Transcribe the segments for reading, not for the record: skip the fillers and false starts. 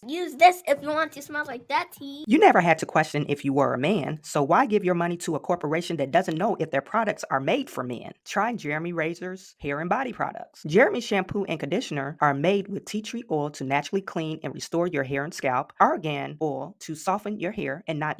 Use this if you want to smell like that tea. You never had to question if you were a man, so why give your money to a corporation that doesn't know if their products are made for men? Try Jeremy Razor's hair and body products. Jeremy shampoo and conditioner are made with tea tree oil to naturally clean and restore your hair and scalp, argan oil to soften your hair and not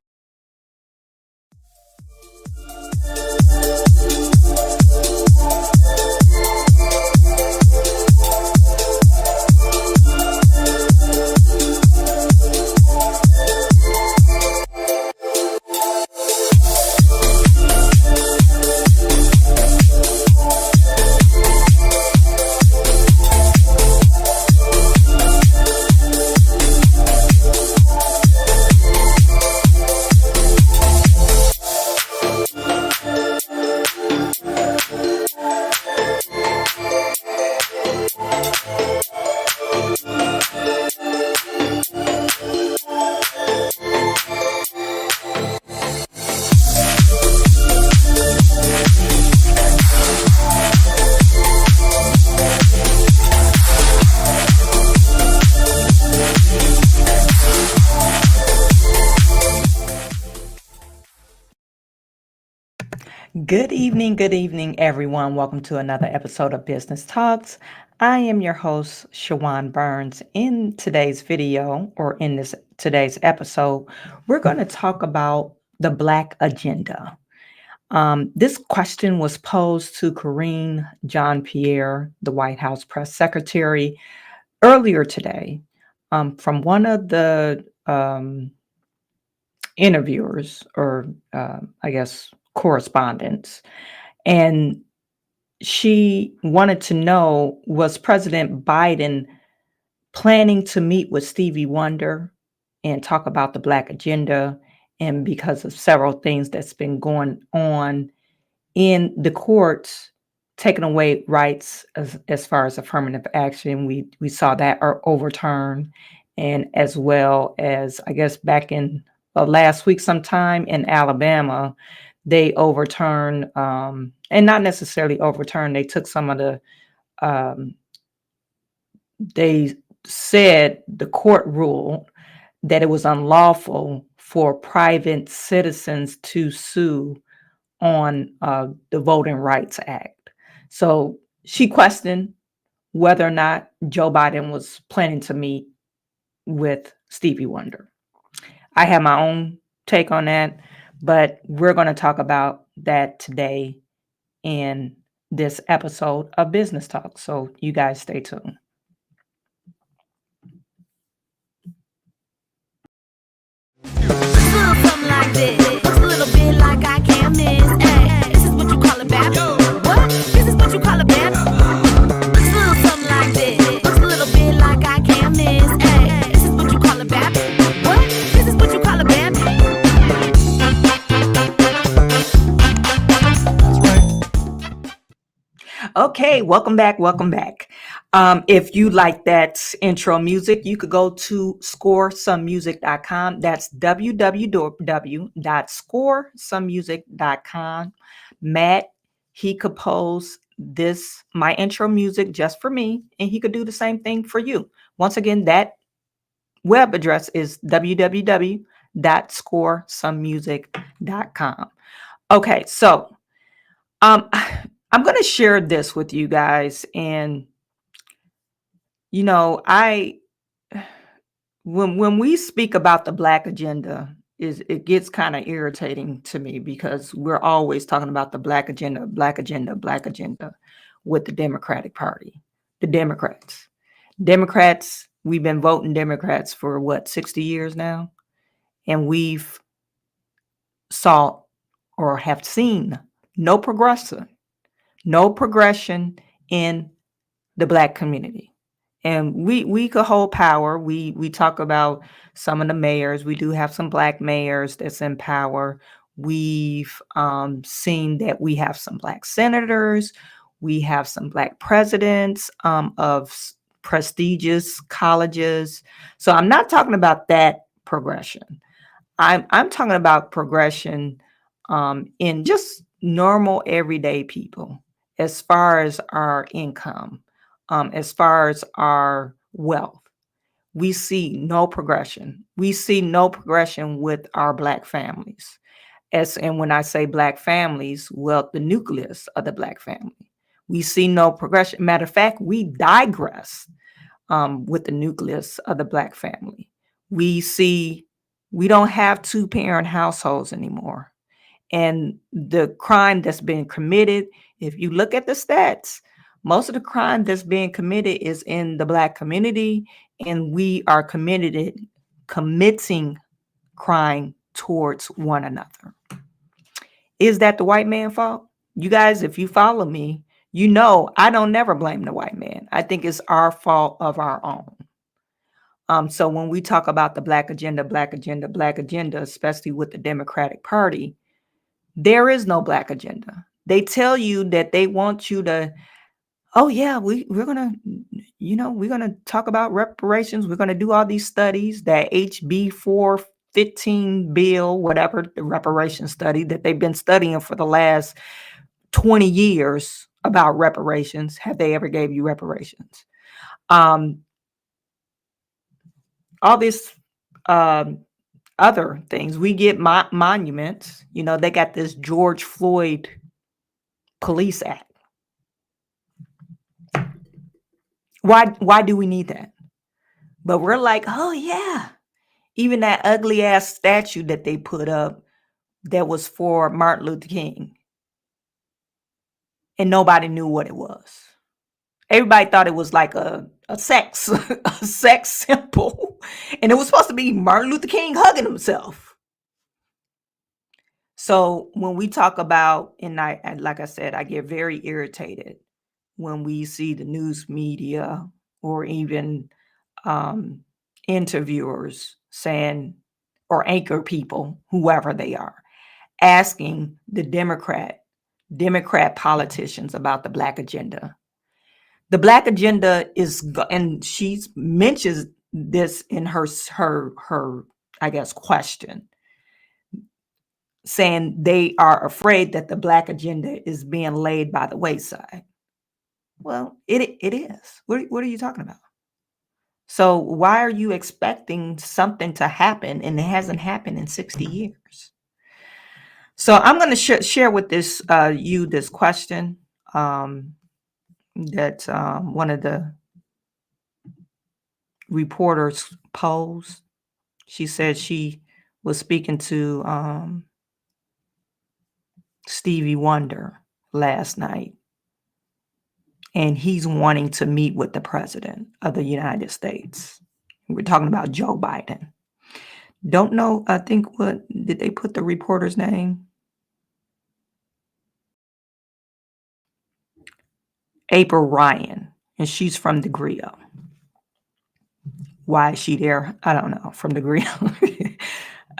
Good evening, everyone. Welcome to another episode of Business Talks. I am your host, Chawanne Burns. In today's video, or in this today's episode, we're going to talk about the Black agenda. This question was posed to Karine Pierre, the White House press secretary, earlier today from one of the interviewers, or I guess correspondents. And she wanted to know, was President Biden planning to meet with Stevie Wonder and talk about the Black agenda? And because of several things that's been going on in the courts, taking away rights as far as affirmative action, we saw that overturned. And as well as, I guess, back in last week sometime in Alabama, they overturned, and not necessarily overturned, they took some of the, they said the court ruled that it was unlawful for private citizens to sue on the Voting Rights Act. So she questioned whether or not Joe Biden was planning to meet with Stevie Wonder. I have my own take on that, but we're going to talk about that today in this episode of Business Talk. So you guys stay tuned. Something like this. Looks a little bit like I can't miss. Ay, this is what you call a bad. What? This is what you call a bad. Something like this. Looks a little bit like I can't miss. Ay, this is what you call a bad. What? This is what you call a bad. Okay, welcome back. If you like that intro music, you could go to scoresomemusic.com. That's www.scoresomemusic.com. Matt, he composed my intro music just for me, and he could do the same thing for you. Once again, that web address is www.scoresomemusic.com. Okay, so I'm going to share this with you guys. And, you know, when we speak about the Black agenda, it gets kind of irritating to me, because we're always talking about the Black agenda with the Democratic Party, the Democrats. We've been voting Democrats for 60 years now. And we've saw or have seen no progression in the Black community. And we could hold power. We talk about some of the mayors. We do have some Black mayors that's in power. We've seen that we have some Black senators. We have some Black presidents of prestigious colleges. So I'm not talking about that progression. I'm talking about progression in just normal everyday people, as far as our income, as far as our wealth. we see no progression. We see no progression with our Black families. And when I say Black families, well, the nucleus of the Black family. We see no progression. Matter of fact, we digress with the nucleus of the Black family. We don't have two-parent households anymore. And the crime that's been committed, if you look at the stats, most of the crime that's being committed is in the Black community, and we are committing crime towards one another. Is that the white man's fault? You guys, if you follow me, you know I don't never blame the white man. I think it's our fault of our own. So when we talk about the Black agenda, especially with the Democratic Party, there is no Black agenda. They tell you that they want you to, oh yeah, we're gonna talk about reparations. We're gonna do all these studies, that HB 415 bill, whatever, the reparation study that they've been studying for the last 20 years about reparations. Have they ever gave you reparations? All this other things. We get monuments. They got this George Floyd Police Act. Why do we need that? But we're like, oh yeah. Even that ugly ass statue that they put up that was for Martin Luther King. And nobody knew what it was. Everybody thought it was like a sex, a sex symbol. And it was supposed to be Martin Luther King hugging himself. So when we talk about, and like I said, I get very irritated when we see the news media or even interviewers saying, or anchor people, whoever they are, asking the Democrat politicians about the Black agenda. The Black agenda is, and she mentions this in her I guess, question, saying they are afraid that the Black agenda is being laid by the wayside. Well, it is. What are you talking about? So why are you expecting something to happen and it hasn't happened in 60 years? So I'm going to share with this question that one of the reporters posed. She said she was speaking to Stevie Wonder last night, and he's wanting to meet with the president of the United States. We're talking about Joe Biden. Don't know, I think, what did they put the reporter's name? April Ryan, and she's from the Grio. Why is she there? I don't know. From the Grio.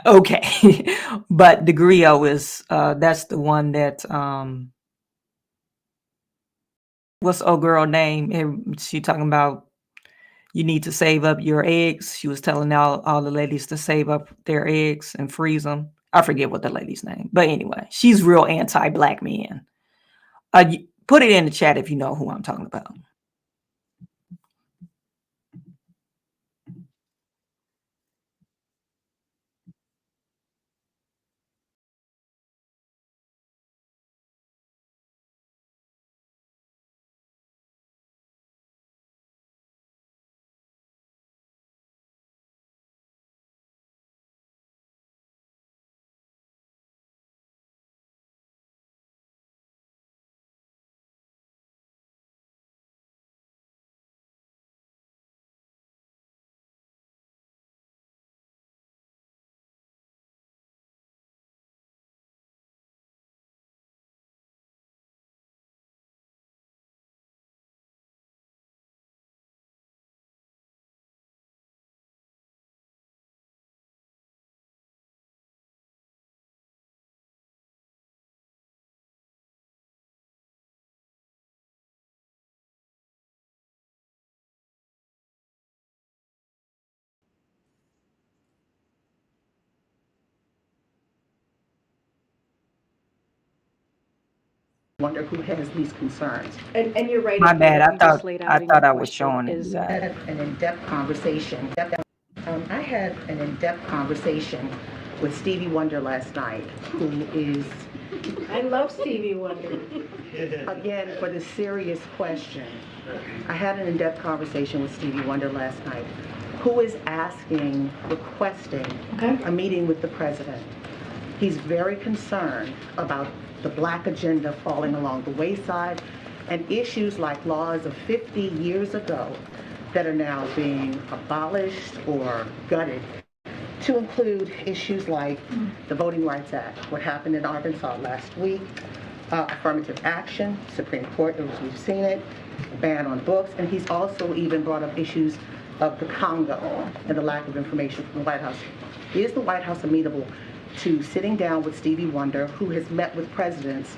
Okay. But the Grio is, that's the one that, what's old girl name? She talking about you need to save up your eggs. She was telling all the ladies to save up their eggs and freeze them. I forget what the lady's name. But anyway, she's real anti-Black men. Put it in the chat if you know who I'm talking about. Wonder who has these concerns. And you're right. My April, bad. what you just laid out in your I was question showing is I had an in-depth conversation. I had an in-depth conversation with Stevie Wonder last night, who is, I love Stevie Wonder. again, for the serious question, I had an in-depth conversation with Stevie Wonder last night, who is requesting a meeting with the president. He's very concerned about the Black agenda falling along the wayside and issues like laws of 50 years ago that are now being abolished or gutted, to include issues like the Voting Rights Act, what happened in Arkansas last week, affirmative action, Supreme Court, we've seen it, ban on books, and he's also even brought up issues of the Congo and the lack of information from the White House. Is the White House amenable to sitting down with Stevie Wonder, who has met with presidents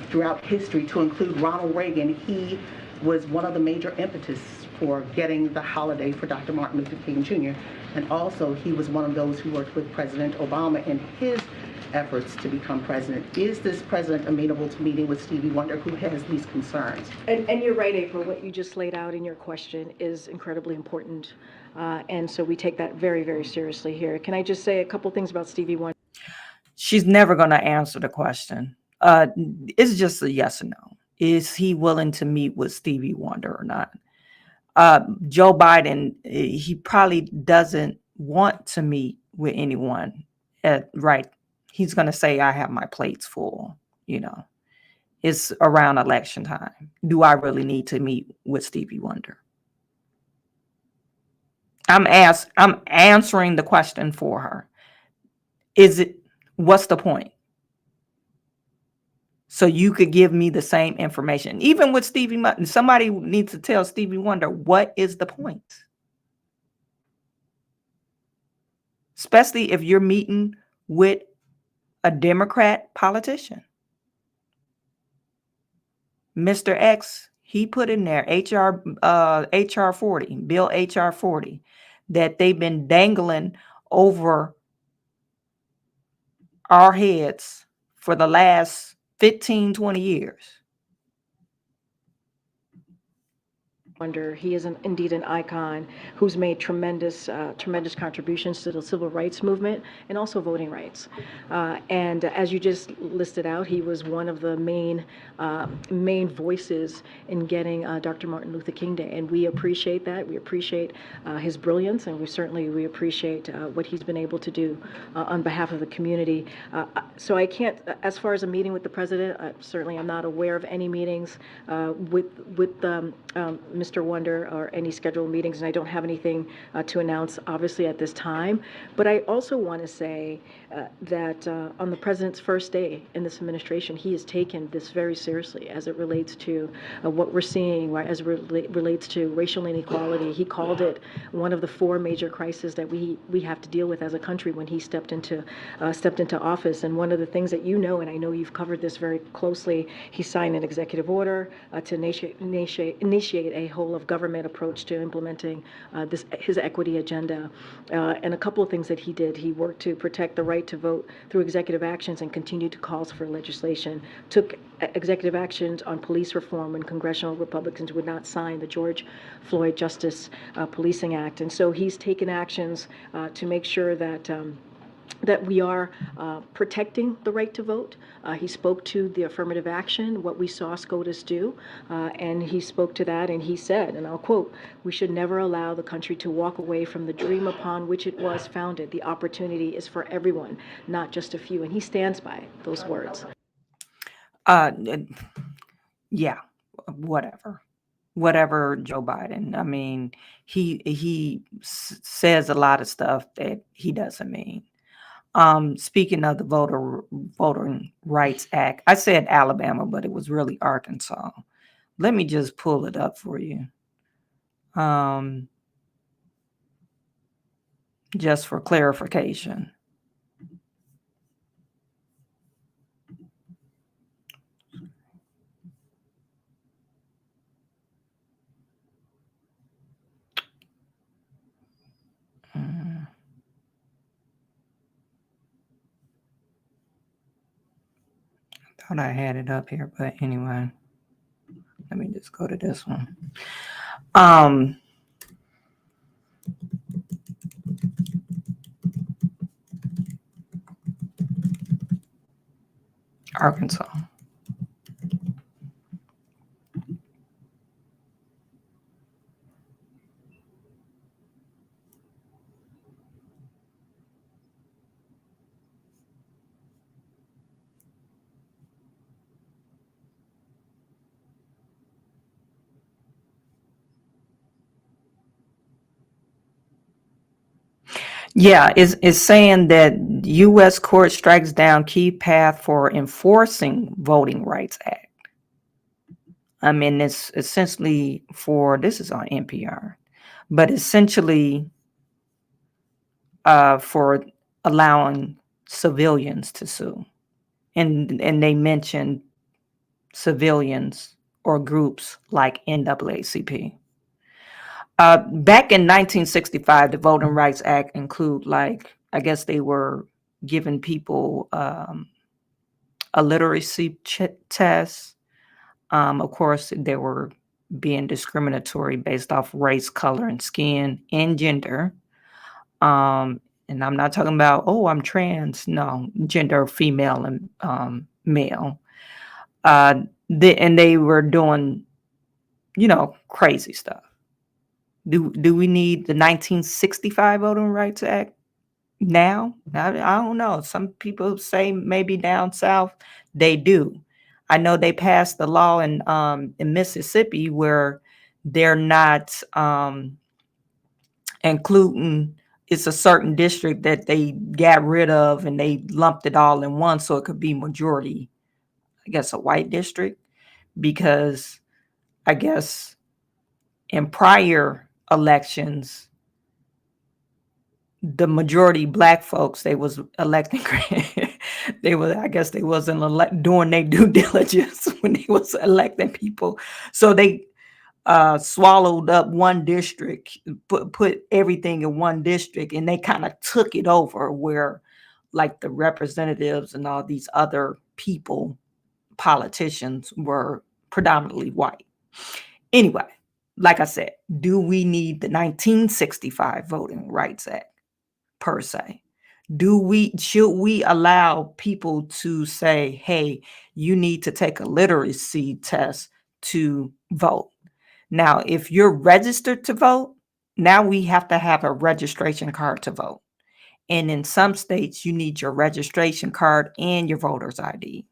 throughout history, to include Ronald Reagan? He was one of the major impetus for getting the holiday for Dr. Martin Luther King Jr. And also he was one of those who worked with President Obama in his efforts to become president. Is this president amenable to meeting with Stevie Wonder, who has these concerns? And you're right, April. What you just laid out in your question is incredibly important. And so we take that very, very seriously here. Can I just say a couple things about Stevie Wonder? she's never going to answer the question. It's just a yes or no. Is he willing to meet with Stevie Wonder or not? Joe Biden, he probably doesn't want to meet with anyone. Right. He's going to say, I have my plates full. You know, it's around election time. Do I really need to meet with Stevie Wonder? I'm answering the question for her. What's the point? So you could give me the same information. Even with Stevie Wonder, somebody needs to tell Stevie Wonder, what is the point? Especially if you're meeting with a Democrat politician. Mr. X, he put in there HR 40, Bill HR 40, that they've been dangling over our heads for the last 15, 20 years. Wonder. He is indeed an icon who's made tremendous contributions to the civil rights movement and also voting rights. And as you just listed out, he was one of the main voices in getting Dr. Martin Luther King Day, and we appreciate that. We appreciate his brilliance, and we appreciate what he's been able to do on behalf of the community. So I can't, as far as a meeting with the president, certainly I'm not aware of any meetings with Mr. Wonder or any scheduled meetings, and I don't have anything to announce, obviously, at this time. But I also want to say that on the president's first day in this administration, he has taken this very seriously as it relates to what we're seeing, right, as it relates to racial inequality. He called it one of the four major crises that we have to deal with as a country when he stepped into office. And one of the things that you know, and I know you've covered this very closely, he signed an executive order to initiate a whole of government approach to implementing his equity agenda. And a couple of things that he did. He worked to protect the right to vote through executive actions and continued to calls for legislation. Took executive actions on police reform when congressional Republicans would not sign the George Floyd Justice Policing Act. And so he's taken actions to make sure that we are protecting the right to vote. He spoke to the affirmative action, what we saw SCOTUS do, and he spoke to that, and he said, and I'll quote, "We should never allow the country to walk away from the dream upon which it was founded. The opportunity is for everyone, not just a few." And he stands by those words. Yeah, whatever, Joe Biden. I mean, he says a lot of stuff that he doesn't mean. Speaking of the Voting Rights Act, I said Alabama, but it was really Arkansas. Let me just pull it up for you. Just for clarification. thought I had it up here, but anyway, let me just go to this one. Arkansas. Yeah, it's saying that U.S. court strikes down key path for enforcing Voting Rights Act. I mean, it's essentially this is on NPR, but essentially for allowing civilians to sue. And they mentioned civilians or groups like NAACP. Back in 1965, the Voting Rights Act include, like, I guess they were giving people a literacy test. Of course, they were being discriminatory based off race, color, and skin and gender. And I'm not talking about, oh, I'm trans. No, gender, female and male. And they were doing, crazy stuff. Do we need the 1965 Voting Rights Act now? I don't know. Some people say maybe down south they do. I know they passed the law in Mississippi where they're not including. It's a certain district that they got rid of and they lumped it all in one so it could be majority, I guess, a white district, because I guess in prior elections, the majority Black folks, they was electing, I guess they wasn't doing their due diligence when they was electing people. So they swallowed up one district, put everything in one district, and they kind of took it over where, like, the representatives and all these other people, politicians, were predominantly white. Anyway, like I said, do we need the 1965 Voting Rights Act per se? Should we allow people to say, hey, you need to take a literacy test to vote? Now, if you're registered to vote, now we have to have a registration card to vote. And in some states, you need your registration card and your voter's ID.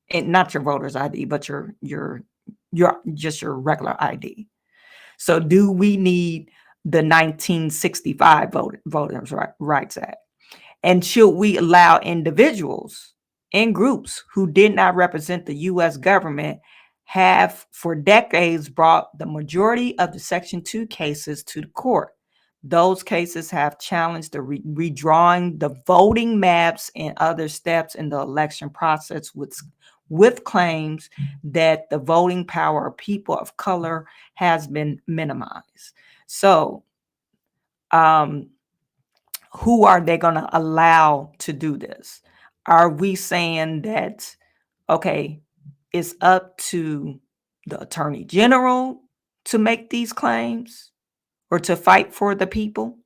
And not your voter's ID, but your just your regular ID. So do we need the 1965 Voters' Rights Act? And should we allow individuals and groups who did not represent the U.S. government have for decades brought the majority of the Section 2 cases to the court? Those cases have challenged the redrawing the voting maps and other steps in the election process with claims that the voting power of people of color has been minimized. So, who are they going to allow to do this? Are we saying that, okay, it's up to the Attorney General to make these claims or to fight for the people?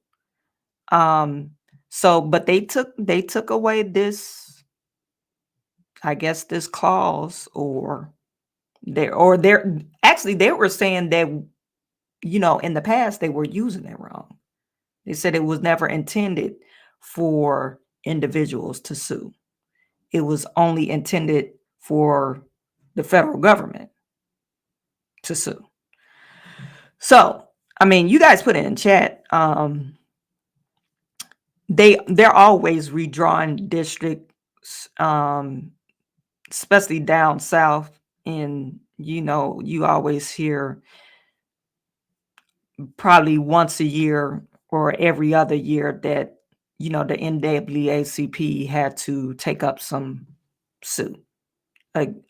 But they took away this, I guess, this clause, or they were saying that, in the past they were using it wrong. They said it was never intended for individuals to sue. It was only intended for the federal government to sue. So, I mean, you guys put it in chat. They're always redrawing districts, especially down south. And, you always hear probably once a year or every other year that, the NAACP had to take up some suit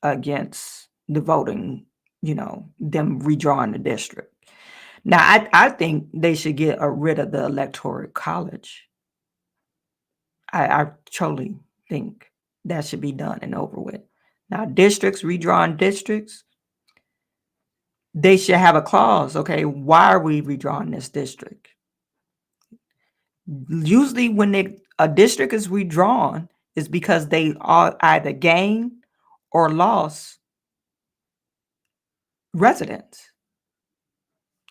against the voting, them redrawing the district. Now, I think they should get rid of the Electoral College. I totally think that should be done and over with. Now, districts, redrawing districts, they should have a clause. Okay, why are we redrawing this district? Usually when a district is redrawn, is because they are either gained or lost residents.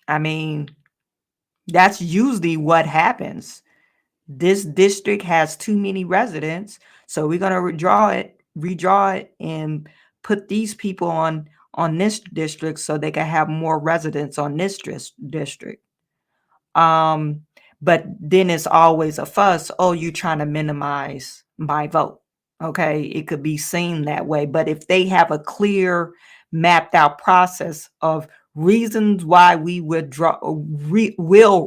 I mean, that's usually what happens. This district has too many residents, so we're going to redraw it, and put these people on this district so they can have more residents on this district. But then it's always a fuss. Oh, you're trying to minimize my vote. Okay, it could be seen that way. But if they have a clear, mapped out process of reasons why we will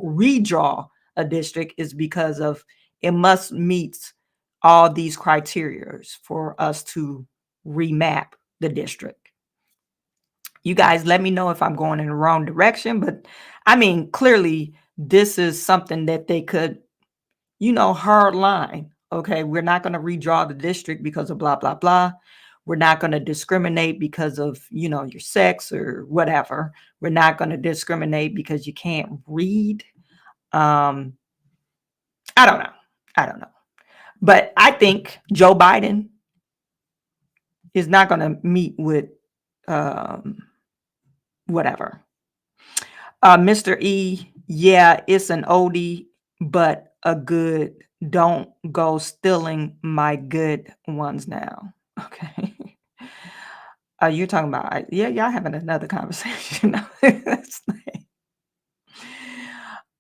redraw a district, is because of it must meet all these criteria for us to remap the district. You guys let me know if I'm going in the wrong direction, but I mean, clearly this is something that they could, hard line. Okay, we're not going to redraw the district because of blah, blah, blah. We're not going to discriminate because of, your sex or whatever. We're not going to discriminate because you can't read. I don't know. But I think Joe Biden is not going to meet with whatever. Mr. E, yeah, it's an oldie, but a good. Don't go stealing my good ones now. Okay. You're talking about, y'all having another conversation.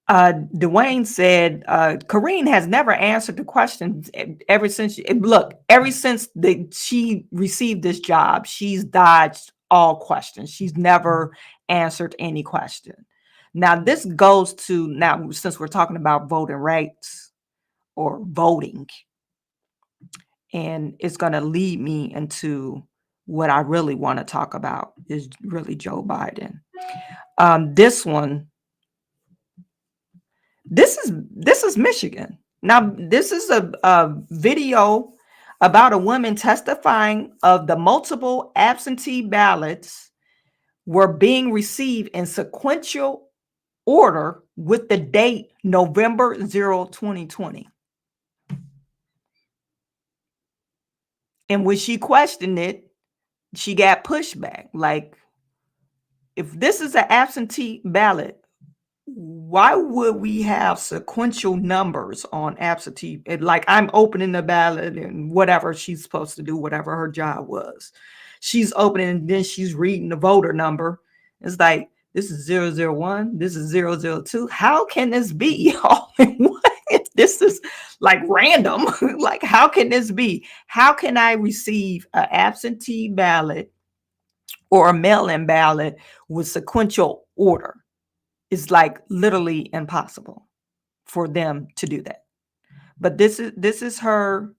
Dwayne said, Karine has never answered the question ever since she received this job. She's dodged all questions. She's never answered any question. Now, this goes to, now, since we're talking about voting rights or voting, and it's going to lead me into what I really want to talk about is really Joe Biden. This is Michigan. Now, this is a video about a woman testifying of the multiple absentee ballots were being received in sequential order with the date November 0, 2020. And when she questioned it, she got pushback. Like, if this is an absentee ballot, why would we have sequential numbers on absentee? Like, I'm opening the ballot and whatever she's supposed to do, whatever her job was. She's opening and then she's reading the voter number. It's like, this is 001, this is 002. How can this be all in one? This is like random. Like, how can this be? How can I receive an absentee ballot or a mail-in ballot with sequential order? It's like literally impossible for them to do that. But this is her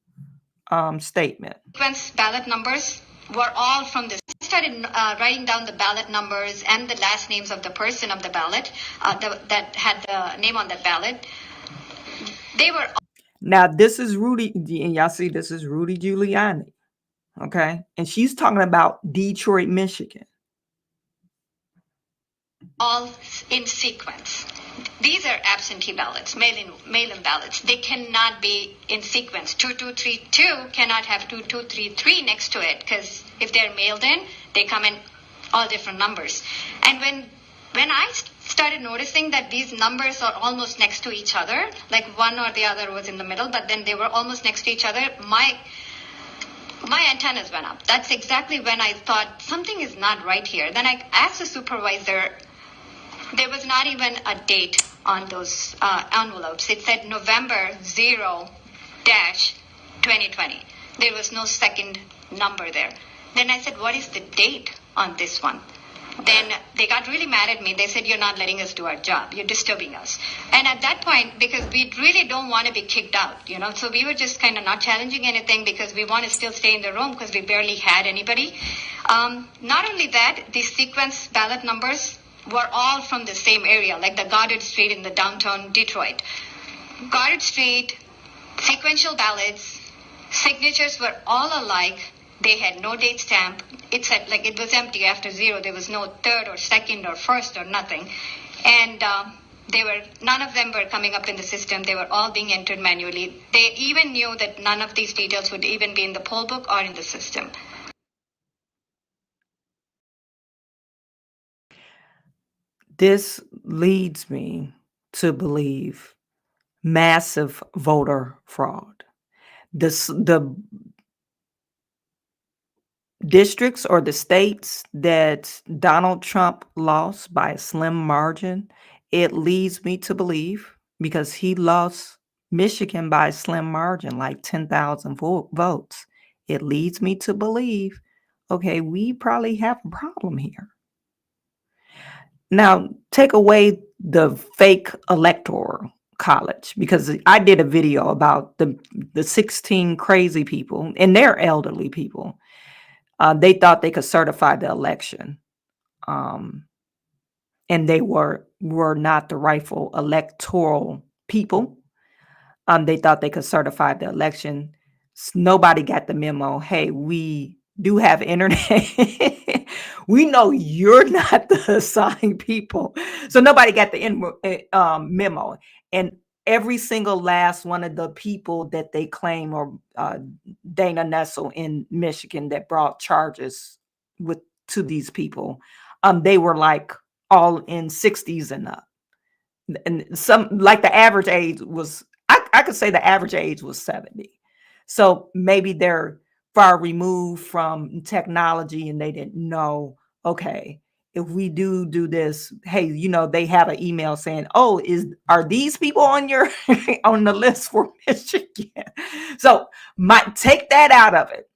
statement. Sequence ballot numbers were all from this. I started writing down the ballot numbers and the last names of the person of the ballot that had the name on the ballot. They were. Now, this is Rudy, and y'all see this is Rudy Giuliani. Okay. And she's talking about Detroit, Michigan. All in sequence. These are absentee ballots, mail-in ballots. They cannot be in sequence. 2232 cannot have 2233 next to it, because if they're mailed in, they come in all different numbers. And when I started noticing that these numbers are almost next to each other, like one or the other was in the middle, but then they were almost next to each other, my antennas went up. That's exactly when I thought something is not right here. Then I asked the supervisor. There was not even a date on those envelopes. It said November 0-2020. There was no second number there. Then I said, what is the date on this one? Then they got really mad at me. They said, you're not letting us do our job. You're disturbing us. And at that point, because we really don't want to be kicked out, so we were just kind of not challenging anything because we want to still stay in the room because we barely had anybody. Not only that, the sequence ballot numbers were all from the same area, like the Goddard Street in the downtown Detroit. Goddard Street, sequential ballots, signatures were all alike, They had no date stamp. It said like it was empty after 0. There was no third or second or first or nothing. And none of them were coming up in the system. They were all being entered manually. They even knew that none of these details would even be in the poll book or in the system. This leads me to believe massive voter fraud. The districts or the states that Donald Trump lost by a slim margin, it leads me to believe, because he lost Michigan by a slim margin, like 10,000 votes, it leads me to believe, okay, we probably have a problem here. Now, take away the fake electoral college, because I did a video about the 16 crazy people, and they're elderly people. They thought they could certify the election, and they were not the rightful electoral people. They thought they could certify the election. Nobody got the memo. Hey, we do have internet. We know you're not the assigned people. So nobody got the memo. And every single last one of the people that they claim, or Dana Nessel in Michigan that brought charges to these people, they were like all in 60s and up. And some, like, the average age was, I could say the average age was 70. So maybe they're far removed from technology and they didn't know, okay, if we do this, hey, they have an email saying, oh, are these people on your on the list for Michigan? So take that out of it.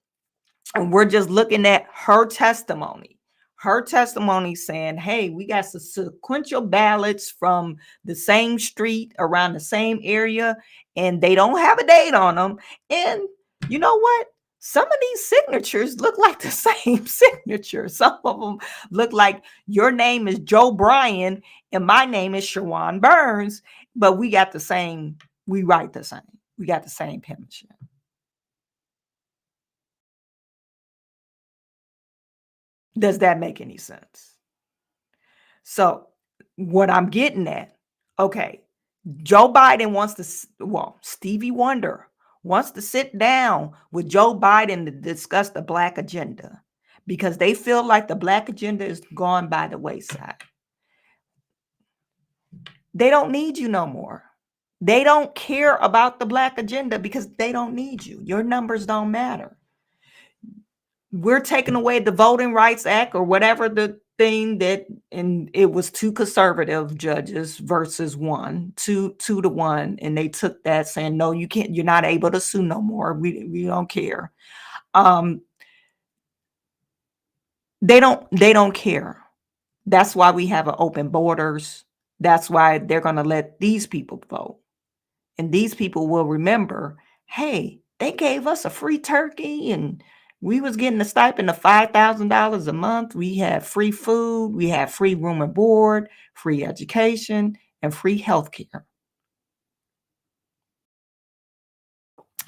And we're just looking at her testimony. Her testimony saying, hey, we got some sequential ballots from the same street around the same area, and they don't have a date on them. And you know what? Some of these signatures look like the same signature. Some of them look like your name is Joe Bryan and my name is Chawanne Burns, but we got the same, we write the same. We got the same penmanship. Does that make any sense? So what I'm getting at, okay, Joe Biden wants to, Stevie Wonder wants to sit down with Joe Biden to discuss the Black agenda, because they feel like the Black agenda is gone by the wayside. They don't need you no more. They don't care about the Black agenda because they don't need you. Your numbers don't matter. We're taking away the Voting Rights Act or whatever the thing that, and it was 2 conservative judges versus 2 to 1. And they took that saying, no, you can't, you're not able to sue no more. We don't care. They don't care. That's why we have an open borders. That's why they're going to let these people vote. And these people will remember, hey, they gave us a free turkey and we was getting a stipend of $5,000 a month. We had free food. We had free room and board, free education, and free health care.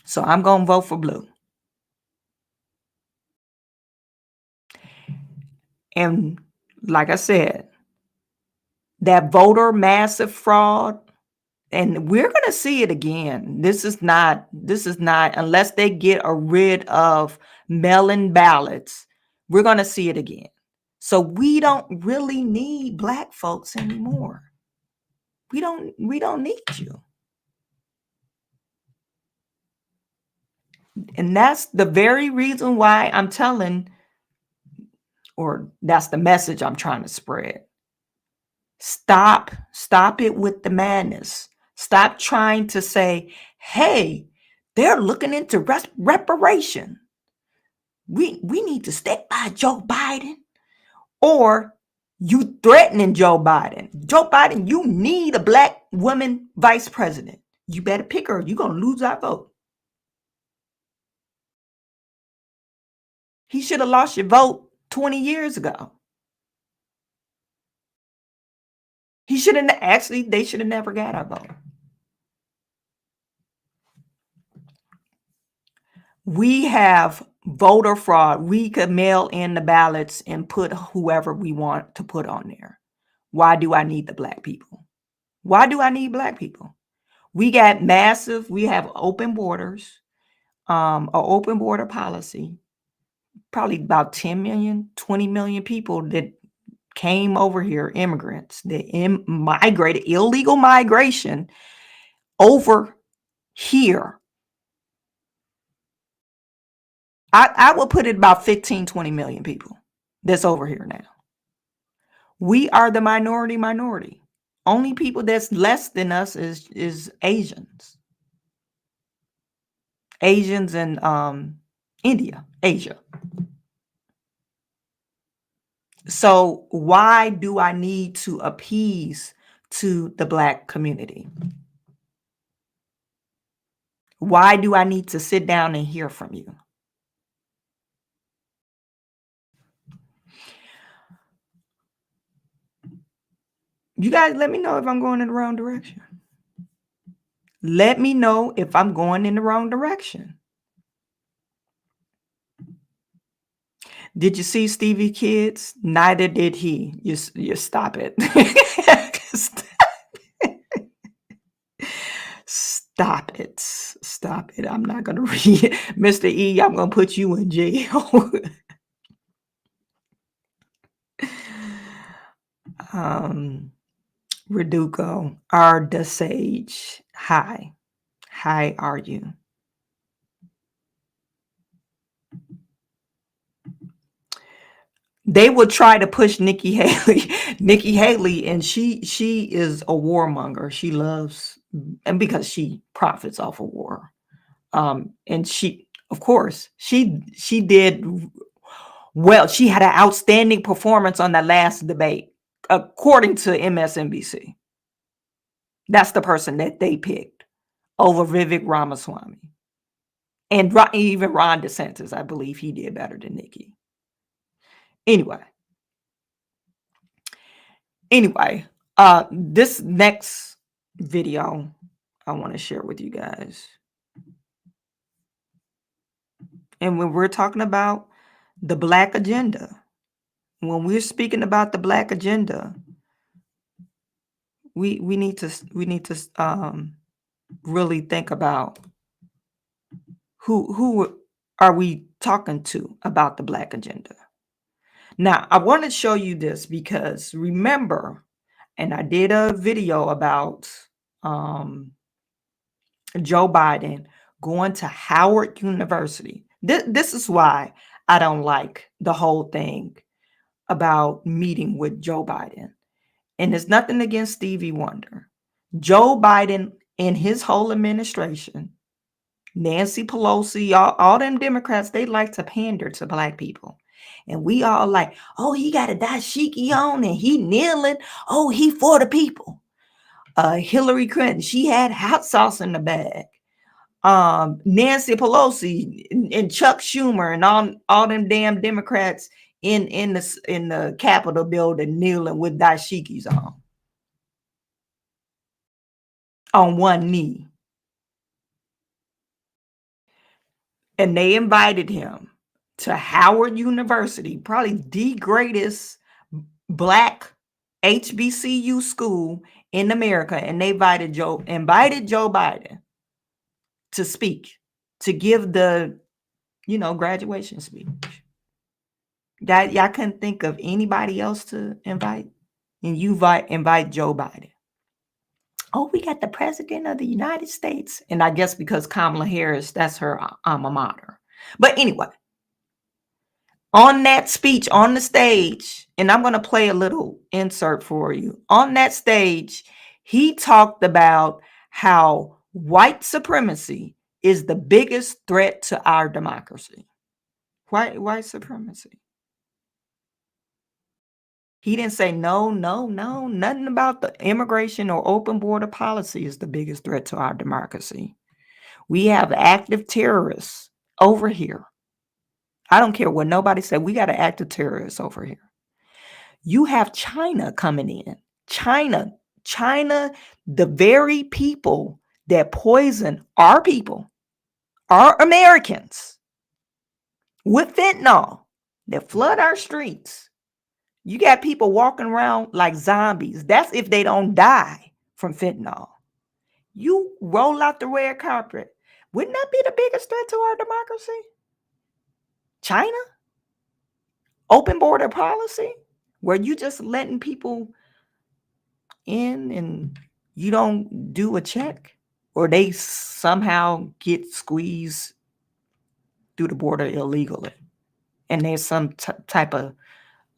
So I'm going to vote for blue. And like I said, that voter massive fraud, and we're going to see it again. This is not, unless they get rid of mail-in ballots, we're going to see it again. So we don't really need Black folks anymore. We don't need you. And that's the very reason why I'm telling, or that's the message I'm trying to spread. Stop it with the madness. Stop trying to say, hey, they're looking into reparation. We need to stick by Joe Biden. Or you threatening Joe Biden. Joe Biden, you need a Black woman vice president. You better pick her. You're going to lose our vote. He should have lost your vote 20 years ago. They should have never got our vote. We have voter fraud. We could mail in the ballots and put whoever we want to put on there. Why do I need the black people? Why do I need black people? We have open borders, an open border policy, probably about 10 million, 20 million people that came over here, immigrants, that migrated, illegal migration over here. I would put it about 15, 20 million people that's over here now. We are the minority. Only people that's less than us is Asians. Asians and Asia. So why do I need to appease to the black community? Why do I need to sit down and hear from you? You guys let me know if I'm going in the wrong direction. Let me know if I'm going in the wrong direction. Did you see Stevie Kids? Neither did he. You stop it. Stop it. Stop it. I'm not going to read. Mr. E, I'm going to put you in jail. Reduco, R. the Sage. Hi. How are you? They would try to push Nikki Haley, and she is a warmonger. She loves, and because she profits off of war. And she, of course, she did well. She had an outstanding performance on that last debate, according to MSNBC. That's the person that they picked over Vivek Ramaswamy. And even Ron DeSantis, I believe he did better than Nikki. Anyway, this next video I want to share with you guys. And when we're talking about the black agenda, when we're speaking about the black agenda, we need to really think about who are we talking to about the black agenda. Now, I want to show you this because remember, and I did a video about Joe Biden going to Howard University. This is why I don't like the whole thing about meeting with Joe Biden. And it's nothing against Stevie Wonder. Joe Biden and his whole administration, Nancy Pelosi, all them Democrats, they like to pander to black people. And we all like, oh, he got a dashiki on and he kneeling. Oh, he for the people. Hillary Clinton, she had hot sauce in the bag. Nancy Pelosi and Chuck Schumer and all them damn Democrats in the Capitol building kneeling with dashikis on one knee. And they invited him to Howard University, probably the greatest black HBCU school in America. And they invited Joe Biden to speak, to give the, graduation speech. That y'all couldn't think of anybody else to invite, and you invite Joe Biden. Oh, we got the president of the United States. And I guess because Kamala Harris, that's her alma mater. But anyway, on that speech, on the stage, and I'm going to play a little insert for you. On that stage, he talked about how white supremacy is the biggest threat to our democracy. White supremacy. He didn't say no, nothing about the immigration or open border policy is the biggest threat to our democracy. We have active terrorists over here. I don't care what nobody said. We got an active terrorist over here. You have China coming in. China, the very people that poison our people, our Americans, with fentanyl that flood our streets. You got people walking around like zombies. That's if they don't die from fentanyl. You roll out the red carpet. Wouldn't that be the biggest threat to our democracy? China? Open border policy? Where you just letting people in and you don't do a check? Or they somehow get squeezed through the border illegally. And there's some type of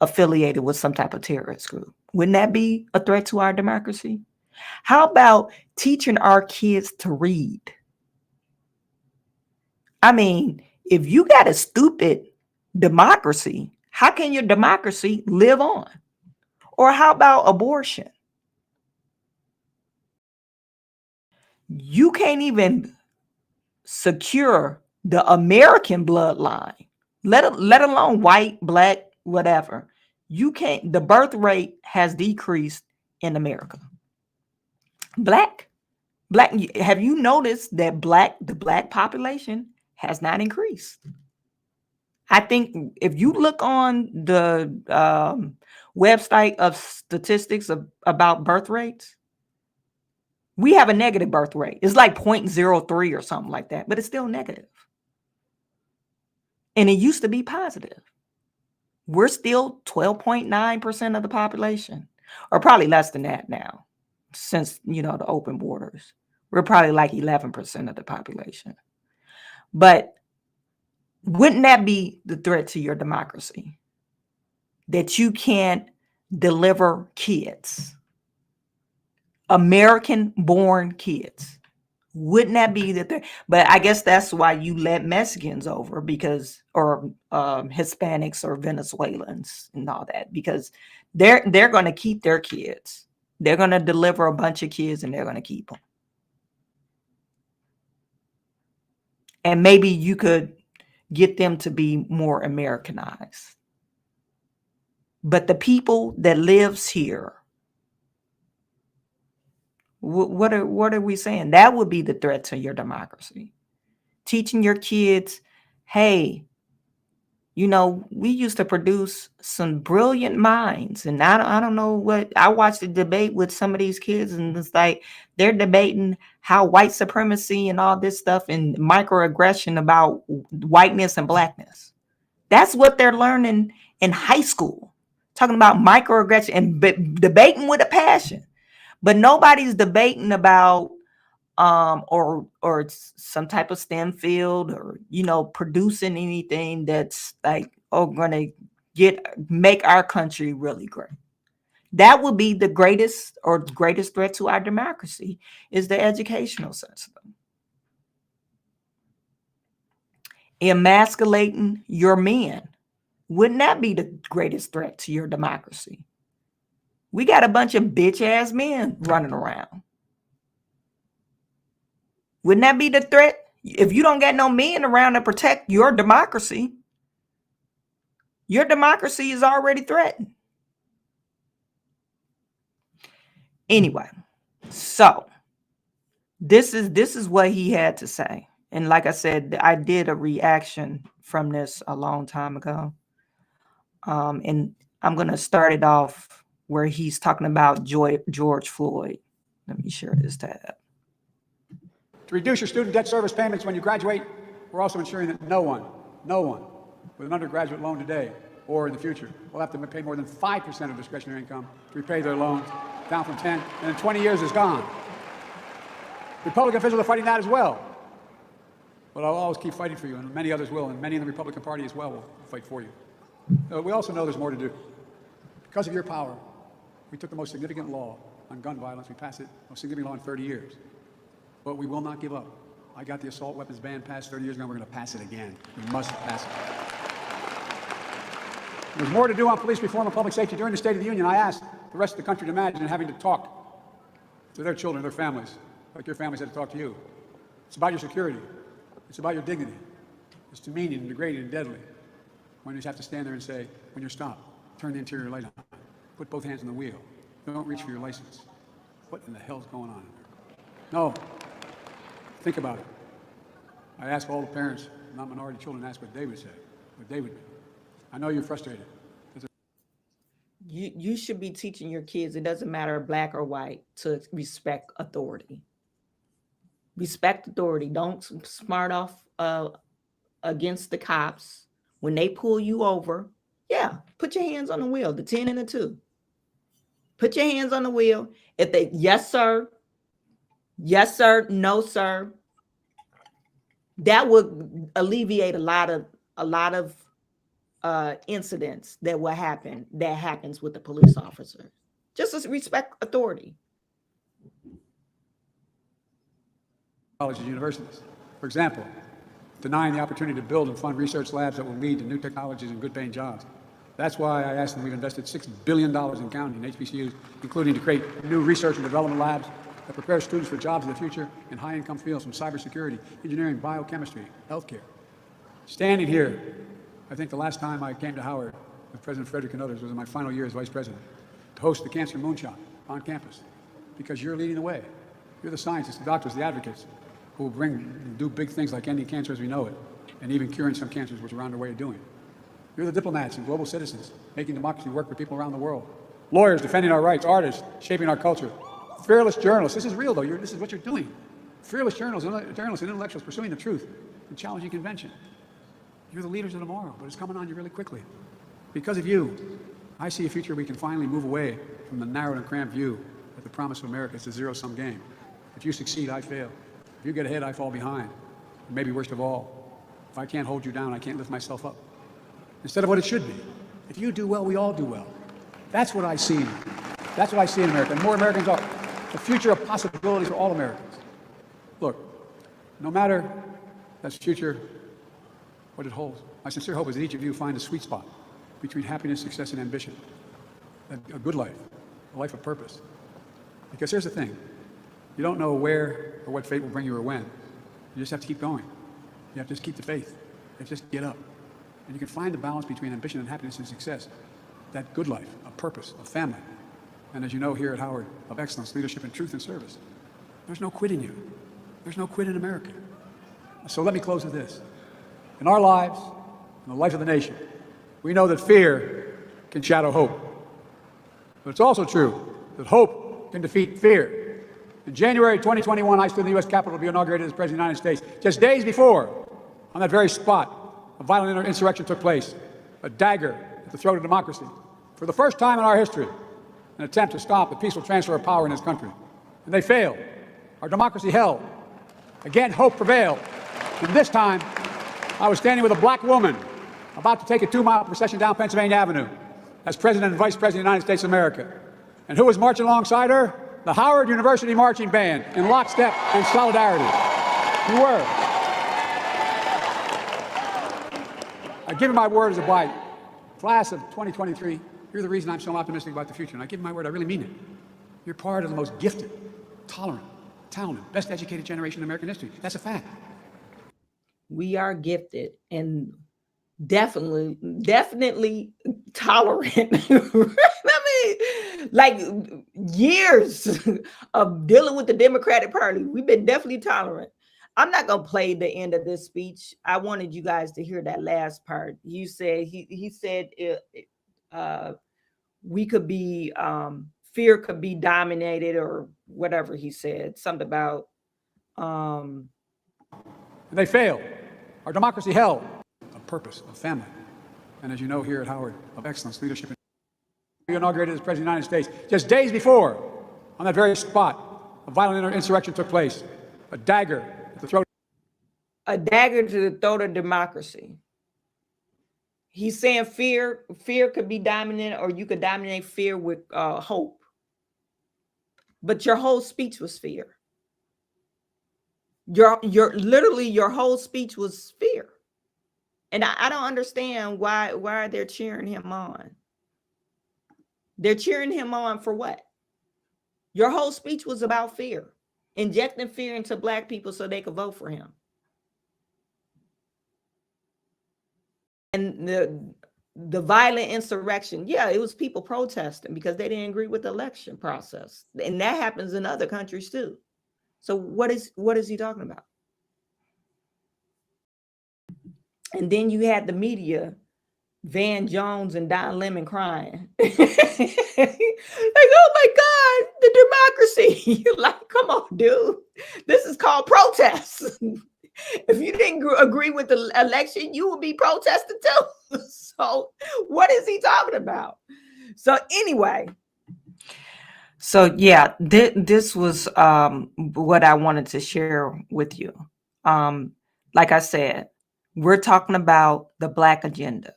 affiliated with some type of terrorist group. Wouldn't that be a threat to our democracy? How about teaching our kids to read? I mean, if you got a stupid democracy, how can your democracy live on? Or how about abortion? You can't even secure the American bloodline, let alone white, black, whatever. You can't, the birth rate has decreased in America. Black, have you noticed that the black population has not increased? I think if you look on the website of statistics about birth rates, we have a negative birth rate. It's like 0.03 or something like that, but it's still negative. And it used to be positive. We're still 12.9% of the population, or probably less than that now, since, the open borders. We're probably like 11% of the population. But wouldn't that be the threat to your democracy? That you can't deliver kids, American-born kids. Wouldn't that be the threat? But I guess that's why you let Mexicans over, or Hispanics or Venezuelans and all that, because they're going to keep their kids. They're going to deliver a bunch of kids and they're going to keep them. And maybe you could get them to be more Americanized. But the people that lives here, what are we saying? That would be the threat to your democracy. Teaching your kids, hey, we used to produce some brilliant minds. And I don't know what, I watched a debate with some of these kids, and it's like they're debating how white supremacy and all this stuff and microaggression about whiteness and blackness. That's what they're learning in high school, talking about microaggression and debating with a passion. But nobody's debating about or some type of STEM field, or producing anything that's like going to make our country really great. That would be the greatest threat to our democracy, is the educational system. Emasculating your men. Wouldn't that be the greatest threat to your democracy? We got a bunch of bitch ass men running around. Wouldn't that be the threat? If you don't get no men around to protect your democracy is already threatened. Anyway, so this is what he had to say. And like I said, I did a reaction from this a long time ago. And I'm going to start it off where he's talking about George Floyd. Let me share this tab. To reduce your student debt service payments when you graduate, we're also ensuring that no one with an undergraduate loan today or in the future will have to pay more than 5% of discretionary income to repay their loans, down from 10, and in 20 years is gone. Republican officials are fighting that as well. But I'll always keep fighting for you, and many others will, and many in the Republican Party as well will fight for you. We also know there's more to do. Because of your power, we took the most significant law on gun violence. We passed it, most significant law in 30 years. But we will not give up. I got the assault weapons ban passed 30 years ago. We're going to pass it again. We must pass it. There's more to do on police reform and public safety. During the State of the Union, I asked the rest of the country to imagine having to talk to their children, their families, like your families had to talk to you. It's about your security. It's about your dignity. It's demeaning and degrading and deadly when you have to stand there and say, when you're stopped, turn the interior light on. Put both hands on the wheel. Don't reach for your license. What in the hell's going on? No. Think about it. I ask all the parents, not minority children, ask what they would say. what they would be. I know you're frustrated. You should be teaching your kids, it doesn't matter black or white, to respect authority. Respect authority. Don't smart off against the cops. When they pull you over, yeah, put your hands on the wheel, the 10 and the 2. Put your hands on the wheel. If they, yes, sir, no, sir, that would alleviate a lot of incidents that happens with the police officer. Just respect authority. Colleges and universities. For example, denying the opportunity to build and fund research labs that will lead to new technologies and good paying jobs. That's why I asked them, we've invested $6 billion in counting in HBCUs, including to create new research and development labs that prepare students for jobs in the future in high income fields from cybersecurity, engineering, biochemistry, healthcare. Standing here, I think the last time I came to Howard with President Frederick and others was in my final year as vice president to host the Cancer Moonshot on campus, because you're leading the way. You're the scientists, the doctors, the advocates who will do big things like ending cancer as we know it, and even curing some cancers, which we're on our way of doing. You're the diplomats and global citizens, making democracy work for people around the world. Lawyers defending our rights, artists shaping our culture. Fearless journalists, this is real though, this is what you're doing. Fearless journalists and intellectuals pursuing the truth and challenging convention. You're the leaders of tomorrow, but it's coming on you really quickly. Because of you, I see a future we can finally move away from the narrow and cramped view that the promise of America is a zero-sum game. If you succeed, I fail. If you get ahead, I fall behind. And maybe worst of all, if I can't hold you down, I can't lift myself up. Instead of what it should be. If you do well, we all do well. That's what I see. That's what I see in America. And more Americans are. The future of possibilities for all Americans. Look, no matter that future, what it holds, my sincere hope is that each of you find a sweet spot between happiness, success, and ambition. A good life, a life of purpose. Because here's the thing. You don't know where or what fate will bring you or when. You just have to keep going. You have to just keep the faith. You have to just get up. And you can find the balance between ambition and happiness and success. That good life, a purpose, a family. And as you know here at Howard, of excellence, leadership, and truth and service. There's no quit in you. There's no quit in America. So let me close with this. In our lives, in the life of the nation, we know that fear can shadow hope. But it's also true that hope can defeat fear. In January 2021, I stood in the U.S. Capitol to be inaugurated as President of the United States. Just days before, on that very spot, a violent insurrection took place, a dagger at the throat of democracy. For the first time in our history, an attempt to stop the peaceful transfer of power in this country. And they failed. Our democracy held. Again, hope prevailed. And this time, I was standing with a black woman about to take a 2-mile procession down Pennsylvania Avenue as President and Vice President of the United States of America. And who was marching alongside her? The Howard University Marching Band, in lockstep and solidarity. You were. I give you my word as a white class of 2023. You're the reason I'm so optimistic about the future. And I give you my word, I really mean it. You're part of the most gifted, tolerant, talented, best educated generation in American history. That's a fact. We are gifted and definitely tolerant. I mean, like years of dealing with the Democratic Party, we've been definitely tolerant. I'm not gonna play the end of this speech. I wanted you guys to hear that last part. You said he said we could be fear could be dominated or whatever he said. Something about they failed. Our democracy held. A purpose, a family. And as you know here at Howard, of excellence, leadership, and we inaugurated as President of the United States. Just days before, on that very spot, a violent insurrection took place. A dagger at the throat. A dagger to the throat of democracy. He's saying fear could be dominant, or you could dominate fear with hope. But your whole speech was fear. Your whole speech was fear. And I don't understand why they're cheering him on. They're cheering him on for what? Your whole speech was about fear, injecting fear into Black people so they could vote for him. And the violent insurrection, yeah, it was people protesting because they didn't agree with the election process. And that happens in other countries too. So what is he talking about? And then you had the media, Van Jones and Don Lemon crying. Like, oh my God, the democracy. You're like, come on, dude. This is called protests. If you didn't agree with the election, you would be protesting too. So what is he talking about? So anyway, so yeah, this was what I wanted to share with you. Like I said, we're talking about the Black agenda.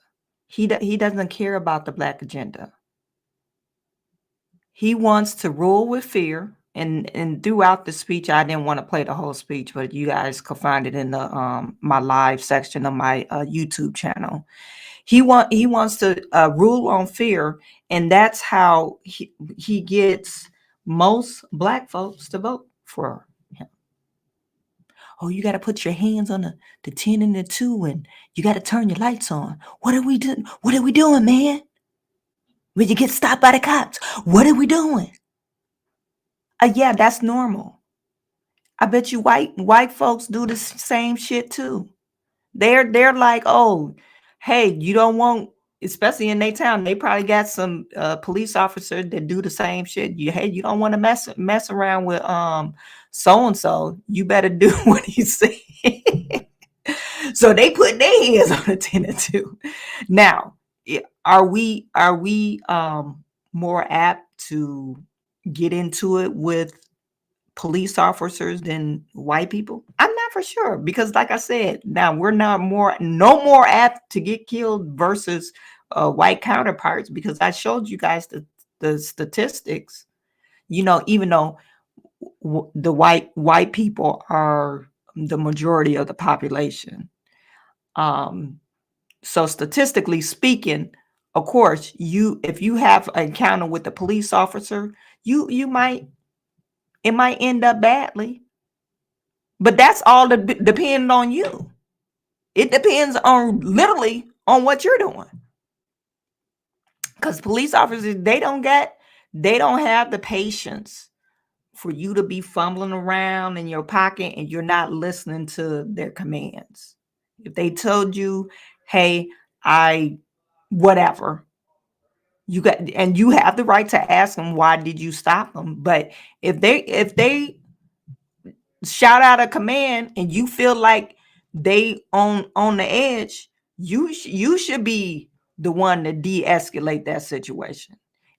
He doesn't care about the Black agenda. He wants to rule with fear. And throughout the speech, I didn't want to play the whole speech, but you guys could find it in the my live section of my YouTube channel. He wants to rule on fear, and that's how he gets most Black folks to vote for him. Oh, you got to put your hands on the 10 and the 2, and you got to turn your lights on. What are we doing? What are we doing, man? When you get stopped by the cops, what are we doing? Yeah, that's normal. I bet you white folks do the same shit too. They're like, oh, hey, you don't want, especially in their town, they probably got some police officers that do the same shit. You don't want to mess around with so and so. You better do what he said. So they put their hands on the 10 and 2. Now, are we more apt to get into it with police officers than white people? I'm not for sure, because like I said, now we're no more apt to get killed versus white counterparts, because I showed you guys the statistics. Even though the white people are the majority of the population, so statistically speaking, of course, if you have an encounter with the police officer, it might end up badly. But that's all depending on you. It depends on literally on what you're doing. Because police officers, they don't have the patience for you to be fumbling around in your pocket and you're not listening to their commands. If they told you, hey, whatever, you have the right to ask them, why did you stop them? But if they shout out a command and you feel like they on the edge, you should be the one to de-escalate that situation.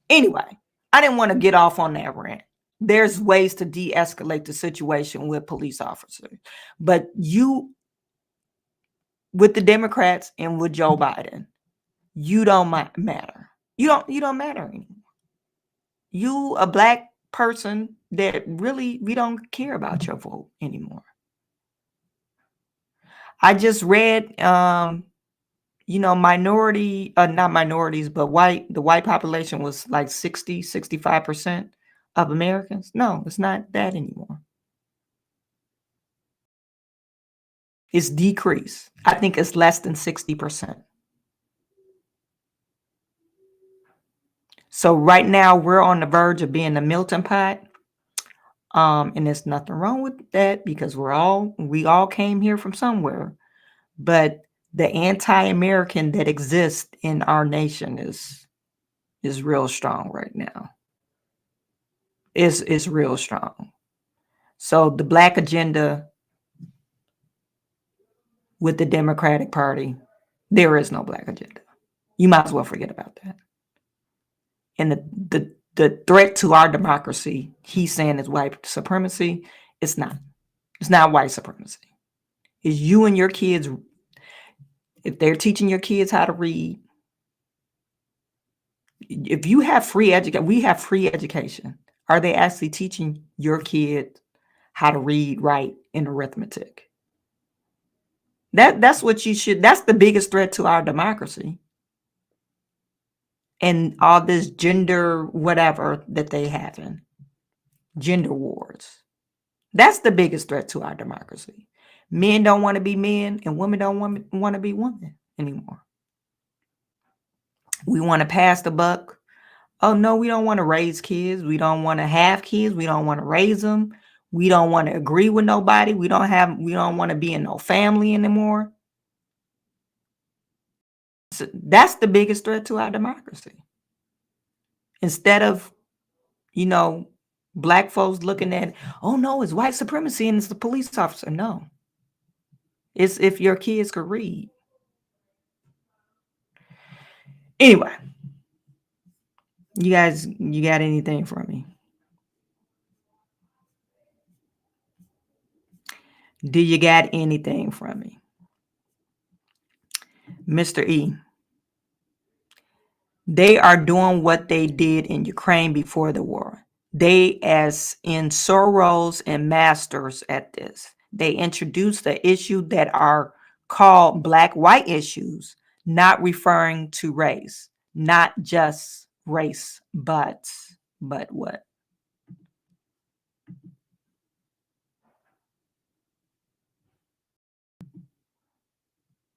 Anyway, I didn't want to get off on that rant. There's ways to de-escalate the situation with police officers, but with the Democrats and with Joe Biden, you don't matter. You don't matter anymore. You a Black person that really, we don't care about your vote anymore. I just read, not minorities, but the white population was like 65% of Americans. No, it's not that anymore. It's decreased. I think it's less than 60%. So right now we're on the verge of being a melting pot. And there's nothing wrong with that, because we all came here from somewhere. But the anti-American that exists in our nation is real strong right now. Is real strong. So the Black agenda with the Democratic Party, there is no Black agenda. You might as well forget about that. And the threat to our democracy, he's saying, is white supremacy. It's not. It's not white supremacy. It's you and your kids. If they're teaching your kids how to read, if you have free education, we have free education. Are they actually teaching your kid how to read, write, and arithmetic? That's what you should. That's the biggest threat to our democracy. And all this gender whatever that they have in gender wars. That's the biggest threat to our democracy. Men don't want to be men, and women don't want to be women anymore. We want to pass the buck. Oh no, we don't want to raise kids. We don't want to have kids. We don't want to raise them. We don't want to agree with nobody. We don't want to be in no family anymore. So that's the biggest threat to our democracy. Instead of, black folks looking at, oh no, it's white supremacy and it's the police officer. No, it's if your kids could read. Anyway, you guys, you got anything for me? Do you got anything from me? Mr. E, they are doing what they did in Ukraine before the war. They, as in Soros and masters at this, they introduced the issue that are called black-white issues, not referring to race, not just race, but what?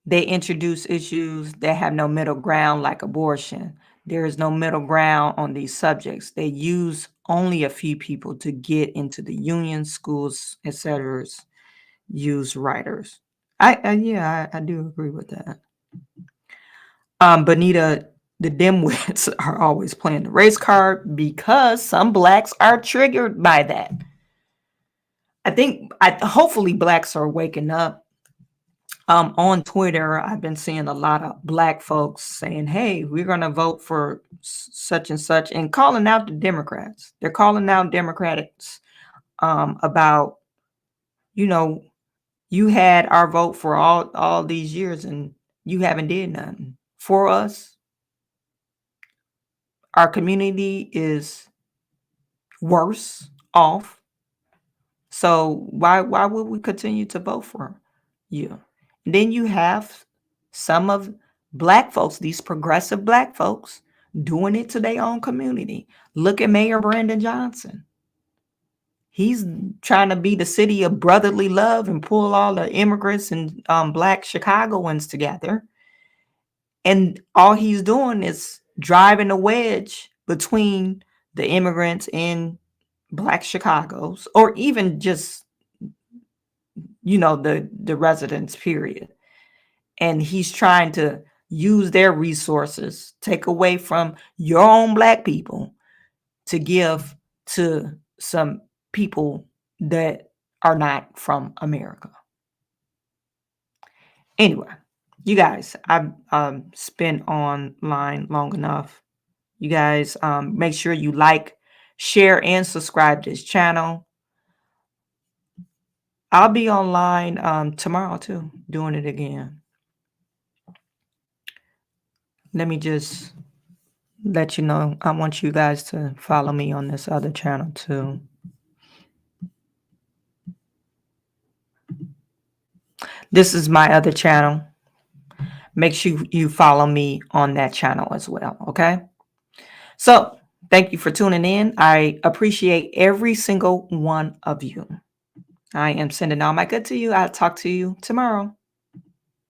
They introduce issues that have no middle ground, like abortion. There is no middle ground on these subjects. They use only a few people to get into the union, schools, etc. Use writers. I do agree with that. Bonita, the dimwits are always playing the race card because some blacks are triggered by that. Hopefully blacks are waking up. On Twitter, I've been seeing a lot of black folks saying, hey, we're going to vote for such and such, and calling out the Democrats. They're calling out Democrats about, you had our vote for all these years and you haven't did nothing for us. Our community is worse off. So why would we continue to vote for you? And then you have some of black folks, these progressive black folks, doing it to their own community. Look at Mayor Brandon Johnson. He's trying to be the city of brotherly love and pull all the immigrants and black Chicagoans together. And all he's doing is driving a wedge between the immigrants and black Chicago's, or even just, the residents, period. And he's trying to use their resources, take away from your own black people to give to some people that are not from America. Anyway, you guys, I've spent online long enough. You guys, make sure you like, share, and subscribe to this channel. I'll be online tomorrow too, doing it again. Let me just let you know, I want you guys to follow me on this other channel too. This is my other channel. Make sure you follow me on that channel as well, okay? So, thank you for tuning in. I appreciate every single one of you. I am sending all my good to you. I'll talk to you tomorrow.